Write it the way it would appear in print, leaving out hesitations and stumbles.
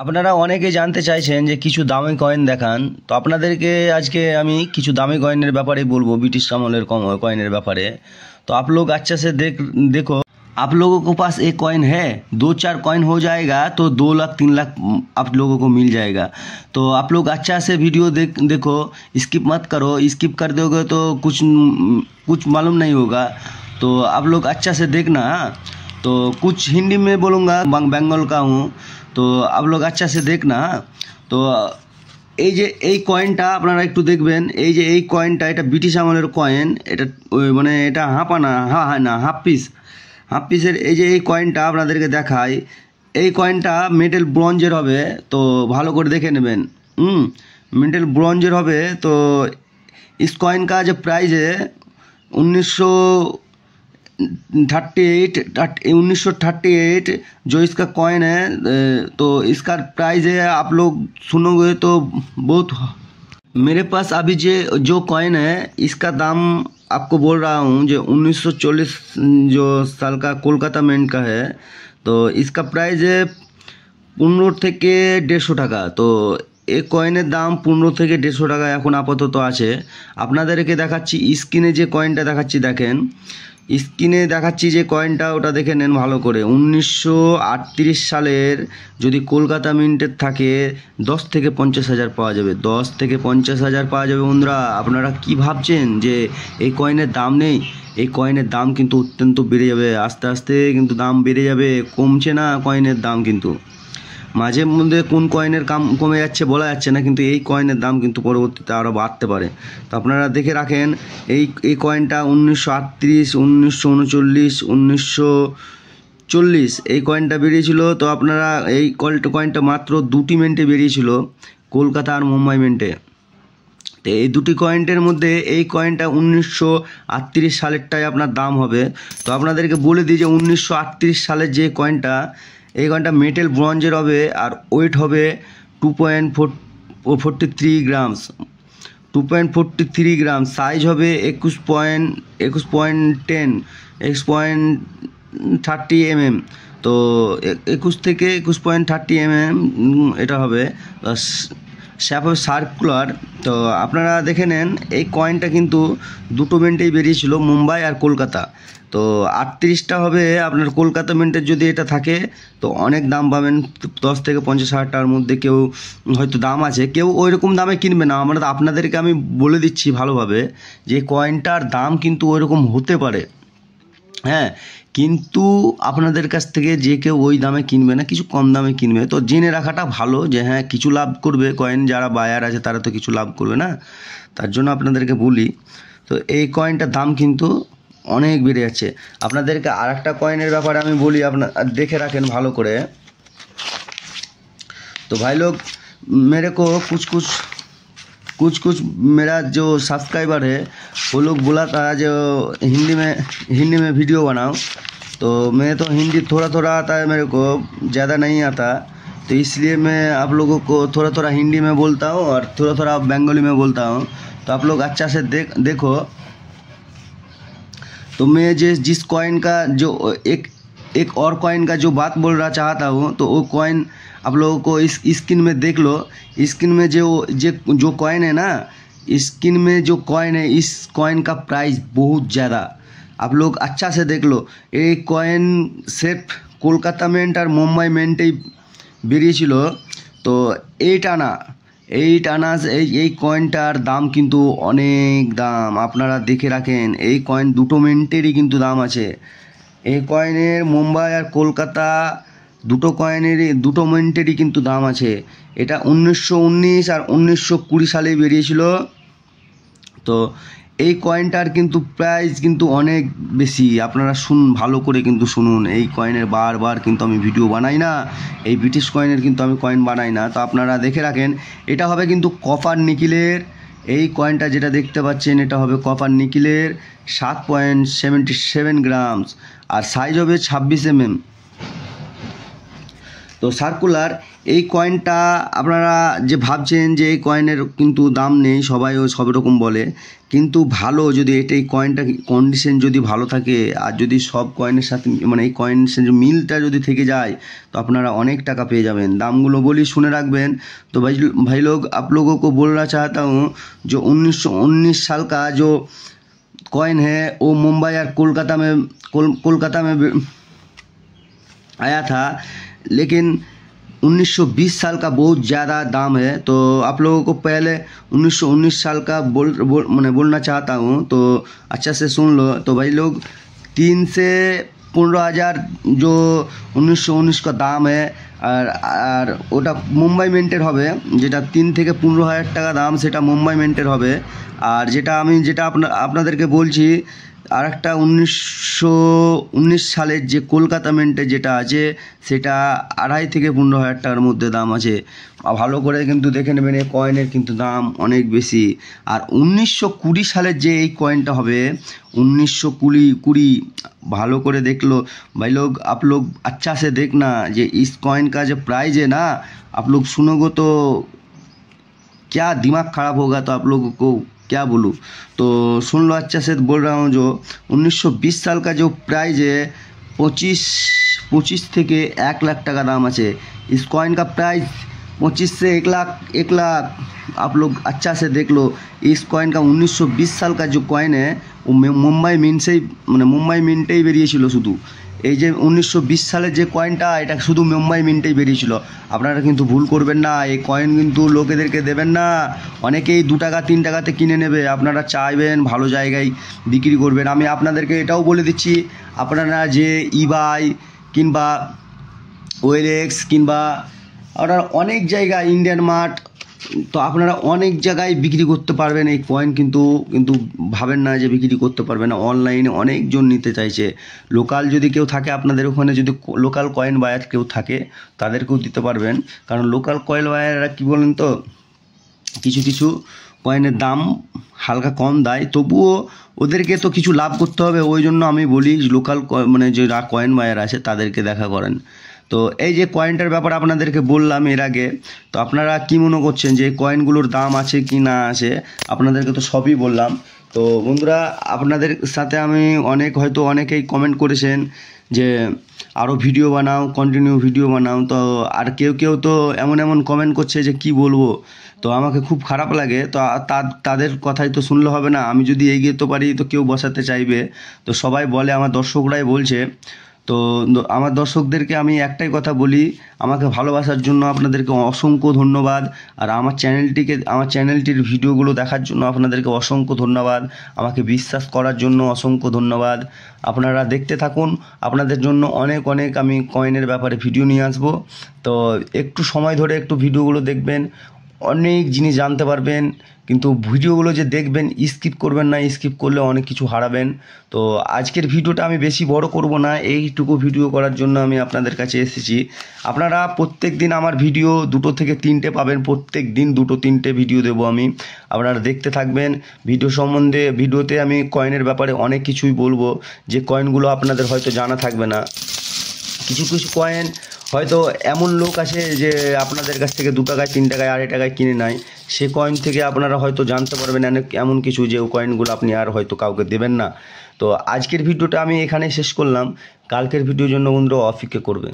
আপনারা অনেকে জানতে চাইছেন যে কিছু দামি কয়েন দেখান, তো আপনাদেরকে আজকে আমি কিছু দামি কয়েনের ব্যাপারে বলবো, ব্रिटिश আমলের कॉइनर ব্যাপারে। तो आप लोग अच्छा से देखो, आप लोगों को पास एक कॉइन है, 2-4 कॉइन हो जाएगा तो 2 लाख 3 लाख आप लोगों को मिल जाएगा। तो आप लोग अच्छा से वीडियो देखो, स्किप मत करो, स्किप कर दोगे तो कुछ मालूम नहीं होगा। तो आप लोग अच्छा से देखना। तो कुछ हिंदी में बोलूँगा, बंगाल का हूँ, तो आप लोग अच्छा से देखना। তো এই যে এই কয়েনটা আপনারা একটু দেখবেন, এই যে এই কয়েনটা, এটা ব্রিটিশ আমলের কয়েন, এটা মানে এটা হাফ আনা, হ্যাঁ না, হাফ পিসের এই যে এই কয়েনটা আপনাদেরকে দেখাই। এই কয়েনটা মেটাল ব্রোঞ্জের হবে, তো ভালো করে দেখে নেবেন। मेटल ब्रॉन्जर হবে। तो इस कॉइन का जो प्राइस है 1938 जो इसका कॉइन है, तो इसका प्राइस है, आप लोग सुनोगे तो बहुत। मेरे पास अभी जो कॉइन है, इसका दाम आपको बोल रहा हूँ, जो 1940 जो साल का कोलकाता मिंट का है। तो इसका प्राइस है 15 থেকে 150 টাকা। তো এই কয়েনের দাম 15 থেকে 150 টাকা এখন আপাতত আছে। আপনাদেরকে দেখাচ্ছি স্ক্রিনে যে কয়েনটা দেখাচ্ছি, দেখেন স্ক্রিনে দেখাচ্ছি যে কয়েনটা, ওটা দেখে নেন ভালো করে। 1938 সালের যদি কলকাতা মিন্টের থাকে 10 থেকে 50 হাজার পাওয়া যাবে, 10 থেকে 50 হাজার পাওয়া যাবে। বন্ধুরা, আপনারা কি ভাবছেন যে এই কয়েনের দাম নেই? এই কয়েনের দাম কিন্তু অত্যন্ত বেড়ে যাবে, আস্তে আস্তে কিন্তু দাম বেড়ে যাবে, কমছে না কয়েনের দাম। কিন্তু মাঝে মধ্যে কোন কয়েনের কমে যাচ্ছে বলা যাচ্ছে না, কিন্তু এই কয়েনের দাম কিন্তু পরবর্তীতে আরও বাড়তে পারে। তো আপনারা দেখে রাখেন, এই কয়েনটা 1938, 1939, 1940 এই কয়েনটা বেরিয়েছিল। তো আপনারা এই কয়েনটা মাত্র 2টি মিন্টে বেরিয়েছিল, কলকাতা আর মুম্বাই মিন্টে। তো এই দুটি কয়েনের মধ্যে এই কয়েনটা 1938 সালেরটাই আপনার দাম হবে। তো আপনাদেরকে বলে দিই যে 1938 সালের যে কয়েনটা, এই কয়েনটা মেটাল ব্রোঞ্জের হবে, আর ওয়েট হবে 2.43 গ্রামস, 2.43 গ্রাম। সাইজ হবে 21.30 mm। তো 21 থেকে 21.30 mm এটা হবে। শ্যাপ হবে সার্কুলার। তো আপনারা দেখে নেন, এই কয়েনটা কিন্তু 2টো মিন্টেই বেরিয়েছিল, মুম্বাই আর কলকাতা। তো 38টা হবে আপনার কলকাতা মিন্টের। যদি এটা থাকে তো অনেক দাম পাবেন, 10 থেকে 50 হাজার টাকার মধ্যে কেউ হয়তো দাম আছে, কেউ ওই রকম দামে কিনবে না। আপনাদেরকে আমি বলে দিচ্ছি ভালোভাবে যে কয়েনটার দাম কিন্তু ওই রকম হতে পারে, হ্যাঁ, কিন্তু আপনাদের কাছ থেকে যে কেউ ওই দামে কিনবে না, কিছু কম দামে কিনবে। তো জেনে রাখাটা ভালো যে হ্যাঁ, কিছু লাভ করবে কয়েন, যারা বায়ার আছে তারা তো কিছু লাভ করবে না, তার জন্য আপনাদেরকে বলি। তো এই কয়েনটার দাম কিন্তু অনেক বেড়ে যাচ্ছে। আপনাদেরকে আর একটা কয়েনের ব্যাপারে আমি বলি, আপনার দেখে রাখেন ভালো করে। तो भाई लोग, मेरे को कुछ मेरा जो सब्सक्राइबर है वो लोग बोला था जो हिंदी में वीडियो बनाओ। तो मैं तो हिंदी थोड़ा आता है, मेरे को ज़्यादा नहीं आता, तो इसलिए मैं आप लोगों को थोड़ा हिंदी में बोलता हूँ और थोड़ा बंगाली में बोलता हूँ। तो आप लोग अच्छा से देखो। तो मैं जिस कॉइन का जो एक और कॉइन का जो बात बोलना चाहता हूँ, तो वो कॉइन आप लोगों को इस स्क्रीन में देख लो। स्क्रीन में जो कॉइन है ना, स्क्रीन में जो कॉइन है, इस कॉइन का प्राइस बहुत ज़्यादा, आप लोग अच्छा से देख लो। ये कॉइन सिर्फ कोलकाता मिंट और मुंबई मिंटेই বেরিয়েছিল। তো 8 আনা এই কয়েনটার দাম কিন্তু অনেক দাম, আপনারা দেখে রাখেন। এই কয়েন 2টো মিন্টেরই কিন্তু দাম আছে। এই কয়েনের মুম্বাই আর কলকাতা 2টো মিন্টেরই কিন্তু দাম আছে। এটা 1919 আর 1920 সালে বেরিয়েছিল। তো এই কয়েনটার কিন্তু প্রাইস কিন্তু অনেক বেশি, আপনারা ভালো করে কিন্তু শুনুন। এই কয়েনের বারবার কিন্তু আমি ভিডিও বানাই না, এই ব্রিটিশ কয়েনের কিন্তু আমি কয়েন বানাই না। তো আপনারা দেখে রাখেন, এটা হবে কিন্তু কপার নিকেলের। এই কয়েনটা যেটা দেখতে পাচ্ছেন, এটা হবে কপার নিকেলের, 7.77 গ্রামস, আর সাইজ হবে 26 mm। তো সার্কুলার এই কয়েনটা আপনারা যে ভাবছেন যে এই কয়েনের কিন্তু দাম নেই, সবাই সব রকম বলে, কিন্তু ভালো যদি এই কয়েনটা কন্ডিশন যদি ভালো থাকে আর যদি সব কয়েনের সাথে মানে এই কয়েনের মিলটা যদি থেকে যায় তো আপনারা অনেক টাকা পেয়ে যাবেন। दामগুলো বলি শুনে রাখবেন। तो भाई लोग आप लोगों को बोलना चाहता हूँ जो 1919 साल का जो कॉइन है वो मुंबई और कोलकाता में आया था, लेकिन 1920 साल का बहुत ज़्यादा दाम है। तो आप लोगों को पहले 1919 साल का बोलना चाहता हूँ, तो अच्छा से सुन लो। तो भाई लोग 3 से 15,000 जो 1919 का दाम है আর ওটা মুম্বাই মিন্টের হবে, যেটা 3 থেকে 15,000 টাকা দাম সেটা মুম্বাই মিন্টের হবে। আর যেটা আপনাদেরকে বলছি আর একটা 1919 সালের যে কলকাতা মিন্টে যেটা আছে সেটা 2.5 থেকে 15,000 টাকার মধ্যে দাম আছে। ভালো করে কিন্তু দেখে নেবেন, এই কয়েনের কিন্তু দাম অনেক বেশি। আর 1920 সালের যে এই কয়েনটা হবে 1920 ভালো করে देखलो भाई लोग, आप लोग अच्छा से देखना जे इस कॉइन का जो प्राइस है ना, आप लोग सुनोगे तो क्या दिमाग खराब होगा। तो आप लोगों को क्या बोलूँ, तो सुन लो अच्छा से बोल रहा हूँ। जो 1920 साल का जो प्राइस है 25 থেকে 1 लाख টাকা दाम আছে। इस कॉइन का प्राइस 25 से 1 लाख। आप लोग अच्छा से देख लो, इस कॉइन का 1920 साल का जो कॉइन है वो मुंबई मिंट से मुंबई मिंटेই বেরিয়েছিল শুধু। এই যে 1920 সালের যে কয়েনটা এটা শুধু মুম্বাই মিন্টেই বেরিয়েছিল। আপনারা কিন্তু ভুল করবেন না, এই কয়েন কিন্তু লোকেদেরকে দেবেন না। অনেকেই 2 টাকা 3 টাকাতে কিনে নেবে, আপনারা চাইবেন ভালো জায়গায় বিক্রি করবেন। আমি আপনাদেরকে এটাও বলে দিচ্ছি, আপনারা যে ইবাই কিংবা ওয়েলেক্স কিংবা আপনারা অনেক জায়গায় ইন্ডিয়ান মার্ট, তো আপনারা অনেক জায়গায় বিক্রি করতে পারবেন এই কয়েন। কিন্তু ভাবেন না যে বিক্রি করতে পারবেন না, অনলাইনে অনেকজন নিতে চাইছে। লোকাল যদি কেউ থাকে আপনাদের ওখানে, যদি লোকাল কয়েন বায়ার কেউ থাকে তাদেরকেও দিতে পারবেন। কারণ লোকাল কয়েন বায়াররা কী বলেন তো, কিছু কয়েনের দাম হালকা কম দেয়, তবুও ওদেরকে তো কিছু লাভ করতে হবে। ওই জন্য আমি বলি লোকাল যারা কয়েন বায়ার আছে তাদেরকে দেখা করেন। তো এই যে কয়েনটার ব্যাপারে আপনাদেরকে বললাম এর আগে, তো আপনারা কি মনে করছেন যে কয়েনগুলোর দাম আছে কি না আছে, আপনাদেরকে তো সবই বললাম। তো বন্ধুরা আপনাদের সাথে আমি হয়তো অনেকেই কমেন্ট করেছেন যে আরও ভিডিও বানাও, কন্টিনিউ ভিডিও বানাও। তো আর কেউ তো এমন কমেন্ট করছে যে কি বলবো, তো আমাকে খুব খারাপ লাগে। তো তাদের কথাই তো শুনলে হবে না, আমি যদি এগিয়ে তো পারি তো কেউ বসাতে চাইবে। তো সবাই বলে, আমার দর্শকরাই বলছে। তো আমার দর্শকদেরকে আমি একটাই কথা বলি, আমাকে ভালোবাসার জন্য আপনাদেরকে অসংখ্য ধন্যবাদ। আর আমার চ্যানেলটির ভিডিওগুলো দেখার জন্য আপনাদেরকে অসংখ্য ধন্যবাদ। আমাকে বিশ্বাস করার জন্য অসংখ্য ধন্যবাদ। আপনারা দেখতে থাকুন, আপনাদের জন্য অনেক আমি কয়েনের ব্যাপারে ভিডিও নিয়ে আসবো। তো একটু সময় ধরে একটু ভিডিওগুলো দেখবেন, অনেক জিনিস জানতে পারবেন। কিন্তু ভিডিওগুলো যে দেখবেন স্কিপ করবেন না, স্কিপ করলে অনেক কিছু হারাবেন। তো আজকের ভিডিওটা আমি বেশি বড় করব না, এইটুকু ভিডিও করার জন্য আমি আপনাদের কাছে এসেছি। আপনারা প্রত্যেক দিন আমার ভিডিও 2 থেকে 3টে পাবেন, প্রত্যেক দিন 2-3টে ভিডিও দেবো আমি, আপনারা দেখতে থাকবেন। ভিডিওতে আমি কয়েনের ব্যাপারে অনেক কিছুই বলবো, যে কয়েনগুলো আপনাদের হয়তো জানা থাকবে না। কিছু কয়েন হয়তো এমন লোক আছে যে আপনাদের কাছ থেকে 2 টাকায় 3 টাকায় 2.5 টাকায় কিনে নেয়, সে কয়েন থেকে আপনারা হয়তো জানতে পারবেন এমন কিছু যে কয়েনগুলো আপনি আর হয়তো কাউকে দেবেন না। তো আজকের ভিডিওটা আমি এখানে শেষ করলাম, কালকের ভিডিওর জন্য বন্ধুরা অপেক্ষা করবেন।